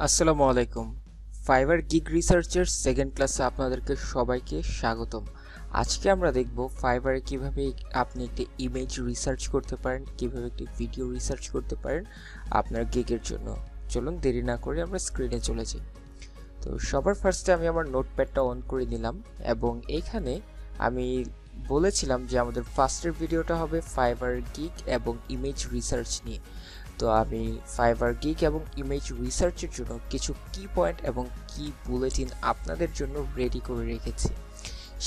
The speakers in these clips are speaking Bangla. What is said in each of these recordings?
আসসালামু আলাইকুম। ফাইবার গিগ রিসার্চের সেকেন্ড ক্লাসে আপনাদেরকে সবাইকে স্বাগতম। আজকে আমরা দেখব ফাইবারে কিভাবে আপনি একটি ইমেজ রিসার্চ করতে পারেন, কিভাবে একটি ভিডিও রিসার্চ করতে পারেন আপনার গিগের জন্য। চলুন দেরি না করে আমরা স্ক্রিনে চলে যাই। তো সবার ফার্স্টে আমি আমার নোটপ্যাডটা অন করে নিলাম এবং এইখানে আমি বলেছিলাম যে আমাদের ফার্স্টের ভিডিওটা হবে ফাইবার গিগ এবং ইমেজ রিসার্চ নিয়ে। তো আমি ফাইবার গিগ এবং ইমেজ রিসার্চের জন্য কিছু কি পয়েন্ট এবং কি বুলেটিন আপনাদের জন্য রেডি করে রেখেছি।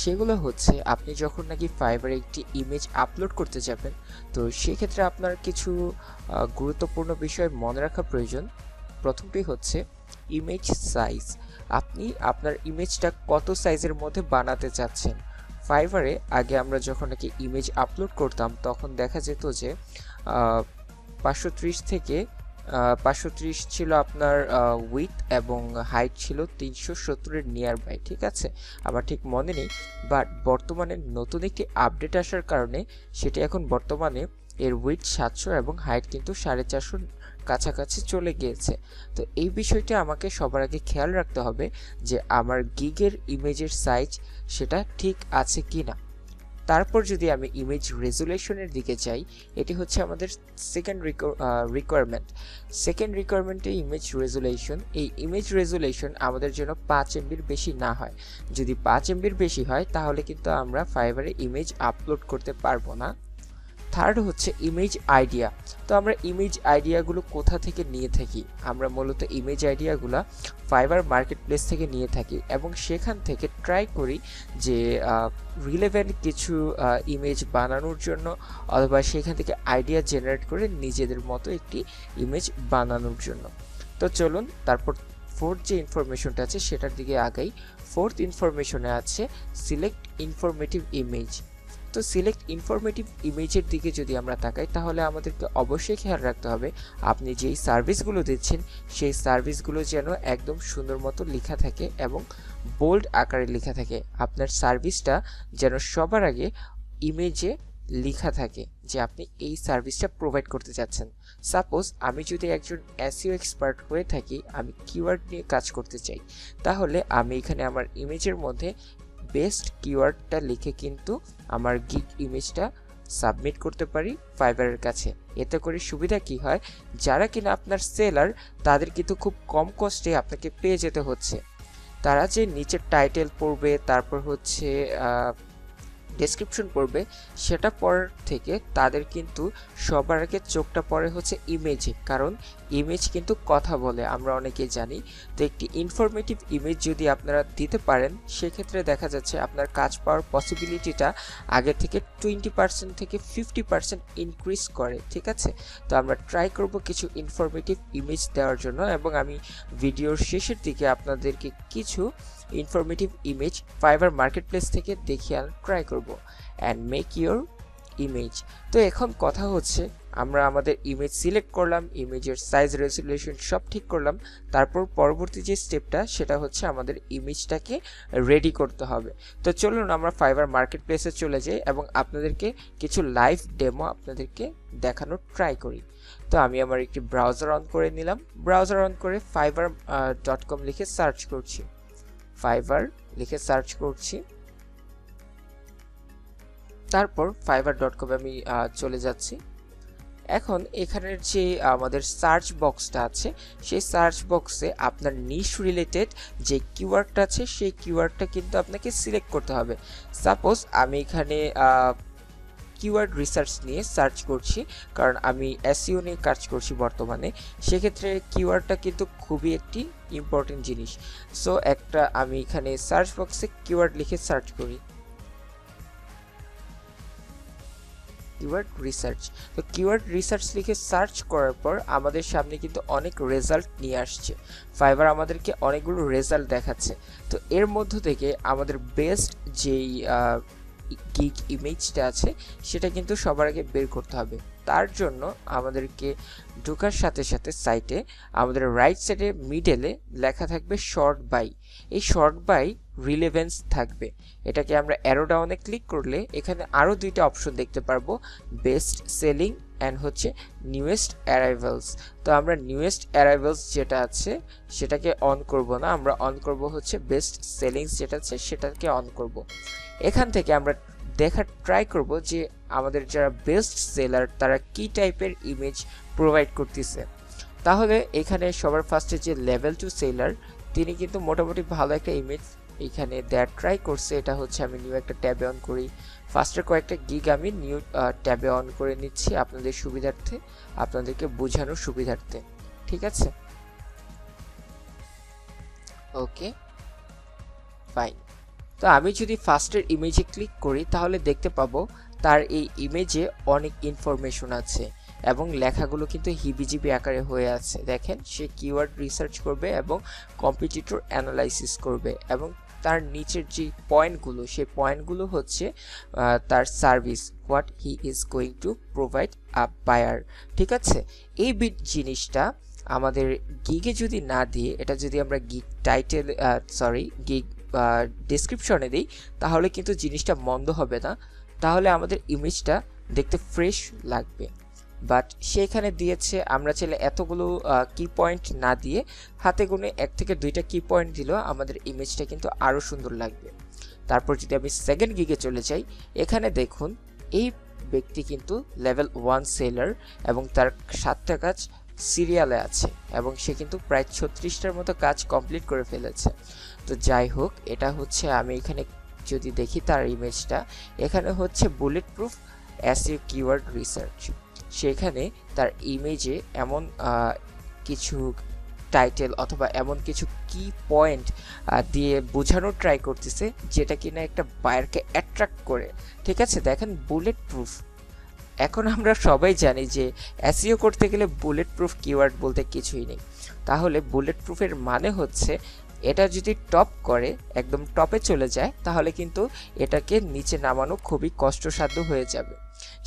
সেগুলো হচ্ছে আপনি যখন নাকি ফাইবারে একটি ইমেজ আপলোড করতে যাবেন, তো সেক্ষেত্রে আপনার কিছু গুরুত্বপূর্ণ বিষয় মনে রাখা প্রয়োজন। প্রথমটি হচ্ছে ইমেজ সাইজ। আপনি আপনার ইমেজটা কত সাইজের মধ্যে বানাতে চাচ্ছেন। ফাইবারে আগে আমরা যখন নাকি ইমেজ আপলোড করতাম তখন দেখা যেত যে 530 থেকে 530 ছিল আপনার উইথ এবং হাইট ছিল 370-এর নিয়ার বাই, ঠিক আছে, আমার ঠিক মনে নেই। বাট বর্তমানে নতুন একটি আপডেট আসার কারণে সেটি এখন বর্তমানে এর উইথ 700 এবং হাইট কিন্তু 450 কাছাকাছি চলে গিয়েছে। তো এই বিষয়টি আমাকে সবার আগে খেয়াল রাখতে হবে যে আমার গিগের ইমেজের সাইজ সেটা ঠিক আছে কি না। তারপর যদি আমি ইমেজ রেজুলেশনের দিকে যাই, এটি হচ্ছে আমাদের সেকেন্ড রিকোয়ারমেন্ট। সেকেন্ড রিকোয়ারমেন্টে ইমেজ রেজুলেশন। এই ইমেজ রেজুলেশন আমাদের জন্য 5 এমবির বেশি না হয়। যদি 5 এমবির বেশি হয় তাহলে কিন্তু আমরা ফাইবারে ইমেজ আপলোড করতে পারবো না। থার্ড হচ্ছে ইমেজ আইডিয়া। তো আমরা ইমেজ আইডিয়াগুলো কোথা থেকে নিয়ে থাকি? আমরা মূলত ইমেজ আইডিয়াগুলো ফাইবার মার্কেট প্লেস থেকে নিয়ে থাকি এবং সেখান থেকে ট্রাই করি যে রিলেভেন্ট কিছু ইমেজ বানানোর জন্য, অথবা সেখান থেকে আইডিয়া জেনারেট করে নিজেদের মতো একটি ইমেজ বানানোর জন্য। তো চলুন তারপর ফোর্থ যে ইনফরমেশনটা আছে সেটার দিকে আগাই। ফোর্থ ইনফরমেশনে আছে সিলেক্ট ইনফরমেটিভ ইমেজ। তো সিলেক্ট ইনফরমেটিভ ইমেজের দিকে যদি আমরা তাকাই তাহলে আমাদেরকে অবশ্যই খেয়াল রাখতে হবে আপনি যেই সার্ভিসগুলো দিচ্ছেন সেই সার্ভিসগুলো যেন একদম সুন্দর মতো লেখা থাকে এবং বোল্ড আকারে লেখা থাকে। আপনার সার্ভিসটা যেন সবার আগে ইমেজে লেখা থাকে যে আপনি এই সার্ভিসটা প্রোভাইড করতে চাচ্ছেন। সাপোজ আমি যদি একজন এসইও এক্সপার্ট হয়ে থাকি, আমি কিওয়ার্ড নিয়ে কাজ করতে চাই, তাহলে আমি এখানে আমার ইমেজের মধ্যে বেস্ট কিওয়ার্ডটা লিখে কিন্তু আমার গিগ ইমেজটা সাবমিট করতে পারি ফাইবারের কাছে। এতে করে সুবিধা কি হয়, যারা কিনা আপনার সেলার তাদের কিন্তু খুব কম কস্টে আপনাকে পেয়ে যেতে হচ্ছে। তারা যে নিচের টাইটেল পড়বে, তারপর হচ্ছে ডেসক্রিপশন পড়বে, সেটা পড়ার থেকে তাদের কিন্তু সবার আগে চোখটা পড়ে হচ্ছে ইমেজে, কারণ ইমেজ কিন্তু কথা বলে, আমরা অনেকেই জানি। তো একটি ইনফরমেটিভ ইমেজ যদি আপনারা দিতে পারেন সেক্ষেত্রে দেখা যাচ্ছে আপনার কাজ পাওয়ার পসিবিলিটিটা আগে থেকে 20% থেকে 50% ইনক্রিজ করে, ঠিক আছে। তো আমরা ট্রাই করব কিছু ইনফরমেটিভ ইমেজ দেওয়ার জন্য এবং আমি ভিডিওর শেষের দিকে আপনাদেরকে কিছু ইনফরমেটিভ ইমেজ ফাইবার মার্কেটপ্লেস থেকে দেখিয়ে ট্রাই করব অ্যান্ড মেক ইউর ইমেজ। তো এখন কথা হচ্ছে আমরা আমাদের ইমেজ সিলেক্ট করলাম, ইমেজের সাইজ রেজুলেশন সব ঠিক করলাম, তারপর পরবর্তী যে স্টেপটা সেটা হচ্ছে আমাদের ইমেজটাকে রেডি করতে হবে। তো চলুন আমরা ফাইবার মার্কেট প্লেসে চলে যাই এবং আপনাদেরকে কিছু লাইভ ডেমো আপনাদেরকে দেখানোর ট্রাই করি। তো আমি আমার একটি ব্রাউজার অন করে নিলাম। ব্রাউজার অন করে fiverr.com লিখে সার্চ করছি। ফাইবার লিখে সার্চ করছি, তারপর fiverr.com আমি চলে যাচ্ছি। এখন এখানের যে আমাদের সার্চ বক্সটা আছে সেই সার্চ বক্সে আপনার নিশ রিলেটেড যে কিওয়ার্ডটা আছে সেই কিওয়ার্ডটা কিন্তু আপনাকে সিলেক্ট করতে হবে। সাপোজ আমি এখানে কিওয়ার্ড রিসার্চ নিয়ে সার্চ করছি, কারণ আমি এসইও নিয়ে কাজ করছি বর্তমানে, সেক্ষেত্রে কিওয়ার্ডটা কিন্তু খুবই একটি ইম্পর্টেন্ট জিনিস। সো একটা আমি এখানে সার্চ বক্সে কিওয়ার্ড লিখে সার্চ করি, কিওয়ার্ড রিসার্চ। তো কিওয়ার্ড রিসার্চ লিখে সার্চ করার পর আমাদের সামনে কিন্তু অনেক রেজাল্ট নিয়ে আসছে। ফাইবার আমাদেরকে অনেকগুলো রেজাল্ট দেখাচ্ছে। তো এর মধ্য থেকে আমাদের বেস্ট যেই গিগ ইমেজটা আছে সেটা কিন্তু সবার আগে বের করতে হবে। তার জন্য আমাদেরকে ঢোকার সাথে সাথে সাইটে আমাদের রাইট সাইডে মিডলে লেখা থাকবে শর্ট বাই। এই শর্ট বাই রিলেভেন্স থাকবে, এটাকে আমরা অ্যারো ডাউনে ক্লিক করলে এখানে আরও দুইটা অপশন দেখতে পারবো, বেস্ট সেলিং অ্যান্ড হচ্ছে নিউয়েস্ট অ্যারাইভালস। তো আমরা নিউয়েস্ট অ্যারাইভালস যেটা আছে সেটাকে অন করব না, আমরা অন করব হচ্ছে বেস্ট সেলিংস যেটা আছে সেটাকে অন করব। এখান থেকে আমরা দেখার ট্রাই করব যে আমাদের যারা বেস্ট সেলার তারা কি টাইপের ইমেজ প্রোভাইড করতেছে। তাহলে এখানে সবার ফার্স্টে যে লেভেল 2 সেলার, তিনি কিন্তু মোটামুটি ভালো একটা ইমেজ এখানে দেয়ার ট্রাই করছে। এটা হচ্ছে আমি নিউ একটা ট্যাবে অন করি, ফার্স্টের কয়েকটা গিগ আমি নিউ ট্যাবে অন করে নিচ্ছি আপনাদের সুবিধার্থে, আপনাদেরকে বোঝানোর সুবিধার্থে, ঠিক আছে? Okay fine. তো আমি যদি ফার্স্টের ইমেজে ক্লিক করি তাহলে দেখতে পাবো তার এই ইমেজে অনেক ইনফরমেশন আছে এবং লেখাগুলো কিন্তু হিবিজিবি আকারে হয়ে আছে। দেখেন, সে কিওয়ার্ড রিসার্চ করবে এবং কম্পিটিটর অ্যানালাইসিস করবে এবং তার নিচের যে পয়েন্টগুলো, সেই পয়েন্টগুলো হচ্ছে তার service, what he is going to provide a buyer, ঠিক আছে? এই জিনিসটা আমাদের গিগে যদি না দিয়ে, এটা যদি আমরা গিগ টাইটেল গিগ ডেসক্রিপশনে দিই তাহলে কিন্তু জিনিসটা মন্দ হবে না, তাহলে আমাদের ইমেজটা দেখতে ফ্রেশ লাগবে। বাট সেখানে দিয়েছে, আমরা চাইলে এতগুলো কি পয়েন্ট না দিয়ে হাতে গুনে 1 থেকে 2টা কি পয়েন্ট দিলেও আমাদের ইমেজটা কিন্তু আরও সুন্দর লাগবে। তারপর যদি আমি সেকেন্ড গিগে চলে যাই, এখানে দেখুন এই ব্যক্তি কিন্তু লেভেল 1 সেলার এবং তার 7টা কাজ সিরিয়ালে আছে এবং সে কিন্তু প্রায় 36টার মতো কাজ কমপ্লিট করে ফেলেছে। তো যাই হোক, এটা হচ্ছে আমি এখানে যদি দেখি তার ইমেজটা, এখানে হচ্ছে bullet proof SEO keyword research. সেখানে তার ইমেজে এমন কিছু টাইটেল অথবা এমন কিছু কি পয়েন্ট দিয়ে বোঝানোর ট্রাই করতেছে যেটা কিনা একটা বায়ারকে অ্যাট্রাক্ট করে, ঠিক আছে? দেখেন, বুলেট প্রুফ। এখন আমরা সবাই জানি যে এসইও করতে গেলে বুলেট প্রুফ কিওয়ার্ড বলতে কিছুই নেই। তাহলে বুলেট প্রুফের মানে হচ্ছে এটা যদি টপ করে, একদম টপে চলে যায়, তাহলে কিন্তু এটাকে নিচে নামানো খুবই কষ্টসাধ্য হয়ে যাবে।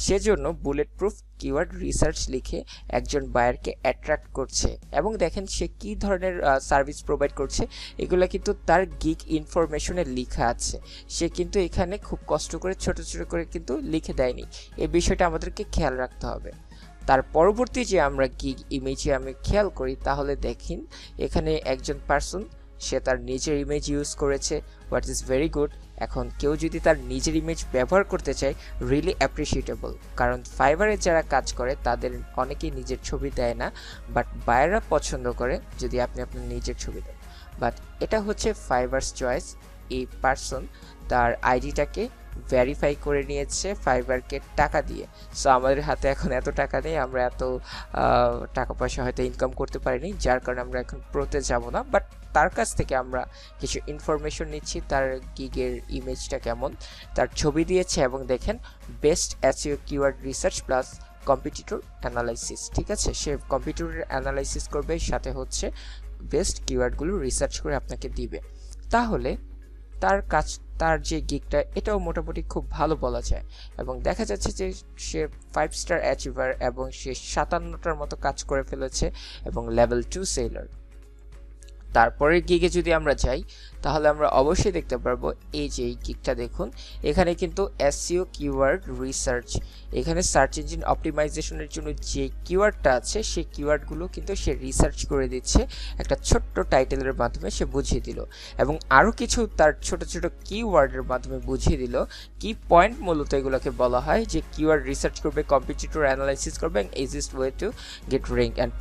সেজন্য বুলেট প্রুফ কিওয়ার্ড রিসার্চ লিখে একজন বায়ারকে অ্যাট্রাক্ট করছে এবং দেখেন সে কি ধরনের সার্ভিস প্রোভাইড করছে, এগুলো কিন্তু তার গিগ ইনফরমেশনে লেখা আছে। সে কিন্তু এখানে খুব কষ্ট করে ছোট ছোট করে কিন্তু লিখে দেয়নি, এই বিষয়টা আমাদেরকে খেয়াল রাখতে হবে। তার পরবর্তী যে আমরা গিগ ইমেজে আমি খেয়াল করি তাহলে দেখেন এখানে একজন পার্সন, সে তার নিজের ইমেজ ইউজ করেছে, হোয়াট ইজ ভেরি গুড। এখন কেউ যদি তার নিজের ইমেজ ব্যবহার করতে চায়, রিয়েলি অ্যাপ্রিসিয়েটেবল, কারণ ফাইবারে যারা কাজ করে তাদের অনেকেই নিজের ছবি দেয় না, বাট বায়াররা পছন্দ করে যদি আপনি আপনার নিজের ছবি দেন। বাট এটা হচ্ছে ফাইবারস চয়েস। এই পার্সন তার আইডিটাকে ভেরিফাই করে নিয়েছে ফাইবারকে টাকা দিয়ে। সো আমাদের হাতে এখন এত টাকা নেই, আমরা এত টাকা পয়সা হয়তো ইনকাম করতে পারিনি, যার কারণে আমরা এখন প্রোতে যাব না। বাট তার কাছ থেকে আমরা কিছু ইনফরমেশন নিচ্ছি, তার গিগের ইমেজটা কেমন, তার ছবি দিয়েছে এবং দেখেন best SEO keyword research plus competitor analysis, ঠিক আছে? সে কম্পিটিটর অ্যানালাইসিস করবে, সাথে হচ্ছে বেস্ট কিওয়ার্ডগুলো রিসার্চ করে আপনাকে দিবে। তাহলে তার যে গিগটা এটাও মোটামুটি খুব ভালো বলা যায় এবং দেখা যাচ্ছে যে সে 5 স্টার অ্যাচিভার এবং সে 57টার মতো কাজ করে ফেলেছে এবং লেভেল 2 সেলার। তারপরের গিগে যদি আমরা যাই তাহলে আমরা অবশ্যই দেখতে পারবো এই যে এই গিগটা দেখুন, এখানে কিন্তু এসইও কিওয়ার্ড রিসার্চ, এখানে সার্চ ইঞ্জিন অপটিমাইজেশনের জন্য যে কিওয়ার্ডটা আছে সেই কিওয়ার্ডগুলো কিন্তু সে রিসার্চ করে দিচ্ছে, একটা ছোট্ট টাইটেলের মাধ্যমে সে বুঝিয়ে দিল এবং আরও কিছু তার ছোট ছোট কিওয়ার্ডের মাধ্যমে বুঝিয়ে দিল। কি পয়েন্ট মূলত এগুলোকে বলা হয় যে কিওয়ার্ড রিসার্চ করবে, কম্পিটিটর অ্যানালাইসিস করবে এবং easiest way to get rank and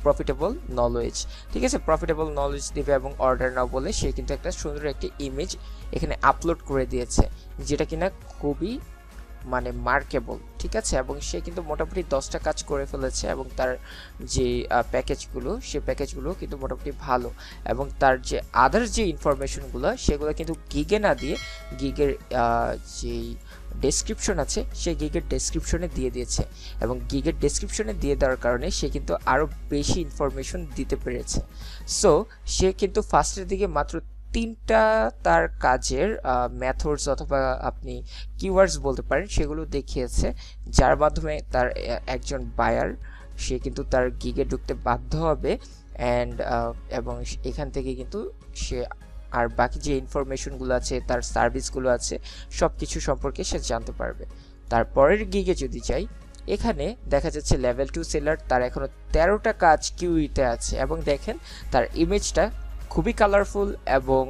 profitable knowledge, ঠিক আছে? প্রফিটেবল নলেজ দিবে এবং অর্ডার নাও বলে সে কিন্তু একটা সুন্দর একটি ইমেজ এখানে আপলোড করে দিয়েছে যেটা কিনা খুবই মানে মার্কেবল, ঠিক আছে? এবং সে কিন্তু মোটামুটি 10টা কাজ করে ফেলেছে এবং তার যে প্যাকেজগুলো, সে প্যাকেজগুলো কিন্তু মোটামুটি ভালো এবং তার যে আদার যে ইনফরমেশনগুলো সেগুলো কিন্তু গিগে না দিয়ে গিগের যেই ডেসক্রিপশন আছে সেই গিগের ডেসক্রিপশনে দিয়ে দিয়েছে এবং গিগের ডেসক্রিপশনে দিয়ে দেওয়ার কারণে সে কিন্তু আরও বেশি ইনফরমেশন দিতে পেরেছে। সো সে কিন্তু ফার্স্টের দিকে মাত্র 3টা তার কাজের মেথডস অথবা আপনি কিওয়ার্ডস বলতে পারেন সেগুলো দেখিয়েছে, যার মাধ্যমে তার একজন বায়ার সে কিন্তু তার গিগে ঢুকতে বাধ্য হবে এবং এখান থেকে কিন্তু সে আর বাকি যে ইনফরমেশনগুলো আছে, তার সার্ভিসগুলো আছে, সব কিছু সম্পর্কে সে জানতে পারবে। তারপরের গিগে যদি যাই এখানে দেখা যাচ্ছে লেভেল 2 সেলার, তার এখনো 13টা কাজ কিউইতে আছে এবং দেখেন তার ইমেজটা খুবই কালারফুল এবং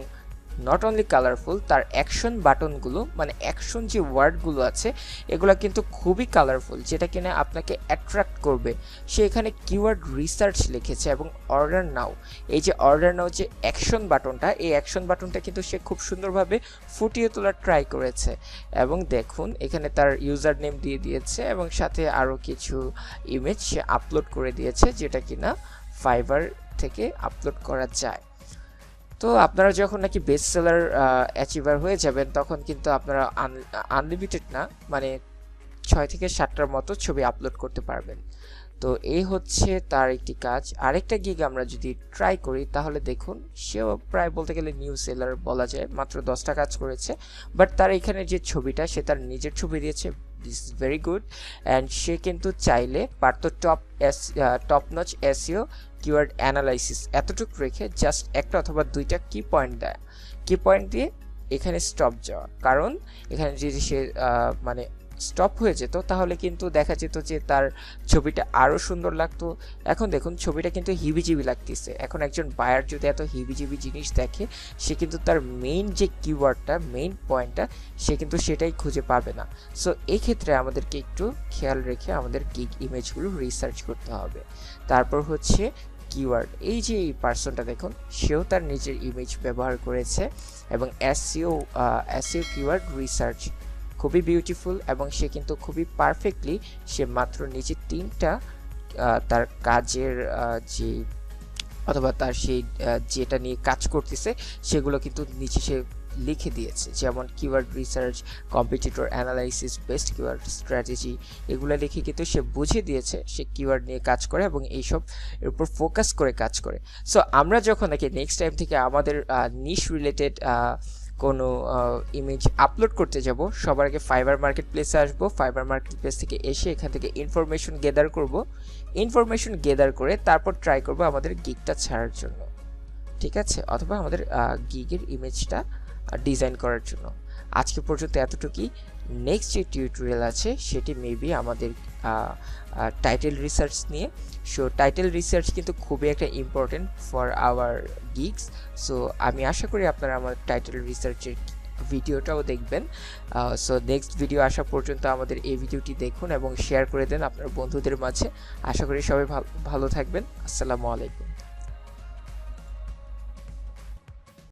নট অনলি কালারফুল, তার অ্যাকশন বাটনগুলো মানে অ্যাকশন যে ওয়ার্ডগুলো আছে এগুলো কিন্তু খুবই কালারফুল, যেটা কিনা আপনাকে অ্যাট্রাক্ট করবে। সে এখানে কিওয়ার্ড রিসার্চ লিখেছে এবং অর্ডার নাও, এই যে অর্ডার নাও যে অ্যাকশন বাটনটা, এই অ্যাকশন বাটনটা কিন্তু সে খুব সুন্দরভাবে ফুটিয়ে তোলার ট্রাই করেছে। এবং দেখুন এখানে তার ইউজার নেম দিয়ে দিয়েছে এবং সাথে আরও কিছু ইমেজ সে আপলোড করে দিয়েছে, যেটা কিনা ফাইবার থেকে আপলোড করা যায়। তো আপনারা যখন নাকি বেস্ট সেলার অ্যাচিভার হয়ে যাবেন তখন কিন্তু আপনারা আনলিমিটেড না, মানে 6 থেকে 7টার মতো ছবি আপলোড করতে পারবেন। তো এই হচ্ছে তার একটি কাজ। আরেকটা গিগ আমরা যদি ট্রাই করি তাহলে দেখুন সেও প্রায় বলতে গেলে নিউ সেলার বলা যায়, মাত্র 10টা কাজ করেছে, বাট তার এখানে যে ছবিটা সে তার নিজের ছবি দিয়েছে, this is very good. And সে কিন্তু চাইলে পারতো top notch SEO keyword analysis এতটুকু রেখে জাস্ট একটা অথবা দুইটা কি পয়েন্ট দেয়, কি পয়েন্ট দিয়ে এখানে স্টপ যাওয়া, কারণ এখানে যদি সে মানে স্টপ হয়ে যেত তাহলে কিন্তু দেখা যেত যে তার ছবিটা আরও সুন্দর লাগতো। এখন দেখুন ছবিটা কিন্তু হিবিজিবি লাগতেছে। এখন একজন বায়ার যদি এত হিবিজিবি জিনিস দেখে সে কিন্তু তার মেইন যে কিওয়ার্ডটা, মেইন পয়েন্টটা সে কিন্তু সেটাই খুঁজে পাবে না। সো এই ক্ষেত্রে আমাদেরকে একটু খেয়াল রেখে আমাদের গিগ ইমেজগুলো রিসার্চ করতে হবে। তারপর হচ্ছে কিওয়ার্ড, এই যে এই পার্সনটা দেখুন সেও তার নিজের ইমেজ ব্যবহার করেছে এবং এসইও কিওয়ার্ড রিসার্চ খুবই বিউটিফুল এবং সে কিন্তু খুবই পারফেক্টলি সে মাত্র নিচে 3টা তার কাজের যে অথবা তার সেই যেটা নিয়ে কাজ করতেছে সেগুলো কিন্তু নিচে সে লিখে দিয়েছে, যেমন keyword research, competitor analysis, best keyword strategy, এগুলো লিখে কিন্তু সে বুঝিয়ে দিয়েছে সে কিওয়ার্ড নিয়ে কাজ করে এবং এইসব এর উপর ফোকাস করে কাজ করে। সো আমরা যখন নাকি নেক্সট টাইম থেকে আমাদের নিশ রিলেটেড কোনো ইমেজ আপলোড করতে যাব সবার আগে ফাইবার মার্কেট প্লেসে আসবো। ফাইবার মার্কেট প্লেস থেকে এসে এখান থেকে ইনফরমেশন গেদার করব, ইনফরমেশন গেদার করে তারপর ট্রাই করব আমাদের গিগটা ছাড়ার জন্য, ঠিক আছে, অথবা আমাদের গিগের ইমেজটা ডিজাইন করার জন্য। আজকে পর্যন্ত এতটুকুই। নেক্সট যে টিউটোরিয়াল আছে সেটি মেবি আমাদের টাইটেল রিসার্চ নিয়ে। সো টাইটেল রিসার্চ কিন্তু খুবই একটা important for our gigs. So আমি আশা করি আপনারা আমার টাইটেল রিসার্চের ভিডিওটাও দেখবেন। সো নেক্সট ভিডিও আসা পর্যন্ত আমাদের এই ভিডিওটি দেখুন এবং শেয়ার করে দেন আপনার বন্ধুদের মাঝে। আশা করি সবাই ভালো থাকবেন। আসসালামু আলাইকুম।